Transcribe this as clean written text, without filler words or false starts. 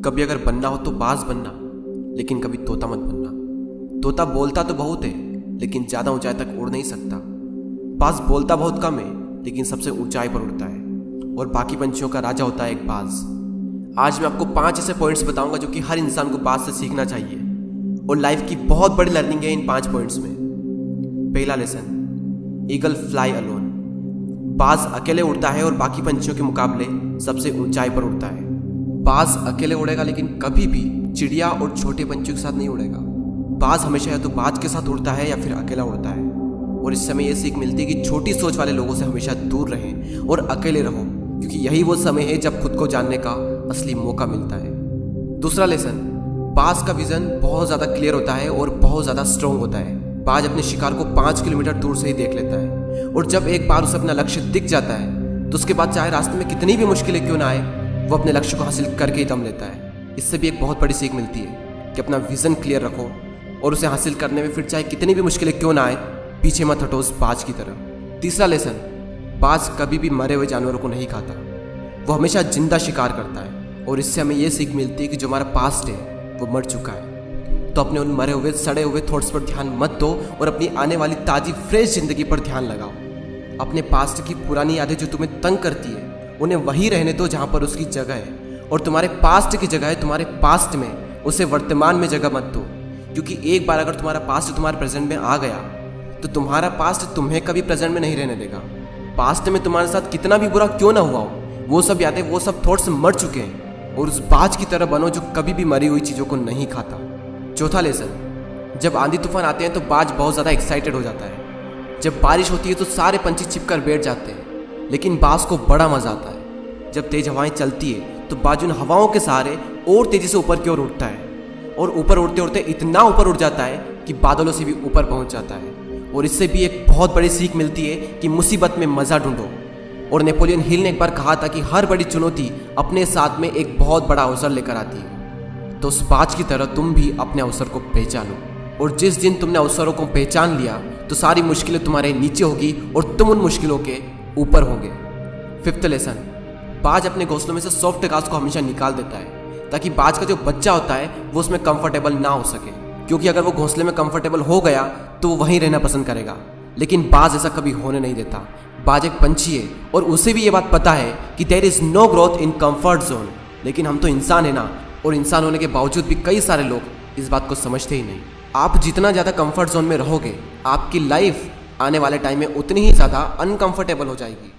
कभी अगर बनना हो तो बाज बनना, लेकिन कभी तोता मत बनना। तोता बोलता तो बहुत है, लेकिन ज्यादा ऊंचाई तक उड़ नहीं सकता। बाज बोलता बहुत कम है, लेकिन सबसे ऊंचाई पर उड़ता है, और बाकी पंछियों का राजा होता है एक बाज। आज मैं आपको 5 ऐसे पॉइंट्स बताऊंगा जो कि हर इंसान को बाज से सीखना चाहिए, और लाइफ की बहुत बड़ी लर्निंग है इन 5 पॉइंट्स में। पहला लेसन, ईगल फ्लाई अलोन। बाज अकेले उड़ता है और बाकी पंछियों के मुकाबले सबसे ऊंचाई पर उड़ता है। बाज अकेले उड़ेगा, लेकिन कभी भी चिड़िया और छोटे पंछियों के साथ नहीं उड़ेगा। बाज हमेशा या तो बाज के साथ उड़ता है या फिर अकेला उड़ता है। और इस समय यह सीख मिलती है कि छोटी सोच वाले लोगों से हमेशा दूर रहें और अकेले रहो, क्योंकि यही वो समय है जब खुद को जानने का असली मौका मिलता है। दूसरा लेसन, बाज का विजन बहुत ज़्यादा क्लियर होता है और बहुत ज़्यादा स्ट्रॉन्ग होता है। बाज अपने शिकार को 5 किलोमीटर दूर से ही देख लेता है, और जब एक बार उसे अपना लक्ष्य दिख जाता है तो उसके बाद चाहे रास्ते में कितनी भी मुश्किलें क्यों ना आए, वो अपने लक्ष्य को हासिल करके ही दम लेता है। इससे भी एक बहुत बड़ी सीख मिलती है कि अपना विजन क्लियर रखो और उसे हासिल करने में फिर चाहे कितनी भी मुश्किलें क्यों ना आए, पीछे मत हटो उस बाज की तरह। तीसरा लेसन, बाज कभी भी मरे हुए जानवरों को नहीं खाता, वो हमेशा जिंदा शिकार करता है। और इससे हमें यह सीख मिलती है कि जो हमारा पास्ट है वो मर चुका है, तो अपने उन मरे हुए सड़े हुए थॉट्स पर ध्यान मत दो और अपनी आने वाली ताज़ी फ्रेश जिंदगी पर ध्यान लगाओ। अपने पास्ट की पुरानी यादें जो तुम्हें तंग करती है उन्हें वहीं रहने दो जहाँ पर उसकी जगह है, और तुम्हारे पास्ट की जगह है तुम्हारे पास्ट में, उसे वर्तमान में जगह मत दो। क्योंकि एक बार अगर तुम्हारा पास्ट तुम्हारे प्रेजेंट में आ गया तो तुम्हारा पास्ट तुम्हें कभी प्रेजेंट में नहीं रहने देगा। पास्ट में तुम्हारे साथ कितना भी बुरा क्यों ना हुआ हो, वो सब यादें, वो सब थॉट्स मर चुके हैं, और उस बाज की तरह बनो जो कभी भी मरी हुई चीज़ों को नहीं खाता। चौथा लेसन, जब आंधी तूफान आते हैं तो बाज बहुत ज़्यादा एक्साइटेड हो जाता है। जब बारिश होती है तो सारे पंछी छिपकर बैठ जाते हैं, लेकिन बाज को बड़ा मज़ा आता है। जब तेज हवाएं चलती है तो बाज उन हवाओं के सहारे और तेज़ी से ऊपर की ओर उठता है, और ऊपर उड़ते उड़ते इतना ऊपर उड़ जाता है कि बादलों से भी ऊपर पहुंच जाता है। और इससे भी एक बहुत बड़ी सीख मिलती है कि मुसीबत में मज़ा ढूंढो। और नेपोलियन हिल ने एक बार कहा था कि हर बड़ी चुनौती अपने साथ में एक बहुत बड़ा अवसर लेकर आती है। तो उस बाज की तरह तुम भी अपने अवसर को पहचानो, और जिस दिन तुमने अवसरों को पहचान लिया तो सारी मुश्किलें तुम्हारे नीचे होगी और तुम उन मुश्किलों के ऊपर होगे। फिफ्थ लेसन, बाज अपने घोंसलों में से सॉफ्ट घास को हमेशा निकाल देता है, ताकि बाज का जो बच्चा होता है वो उसमें कंफर्टेबल ना हो सके। क्योंकि अगर वो घोंसले में कंफर्टेबल हो गया तो वो वहीं रहना पसंद करेगा, लेकिन बाज ऐसा कभी होने नहीं देता। बाज एक पंछी है और उसे भी ये बात पता है कि there is no growth in comfort zone. लेकिन हम तो इंसान है ना, और इंसान होने के बावजूद भी कई सारे लोग इस बात को समझते ही नहीं। आप जितना ज़्यादा कंफर्ट जोन में रहोगे, आपकी लाइफ आने वाले टाइम में उतनी ही ज़्यादा अनकंफर्टेबल हो जाएगी।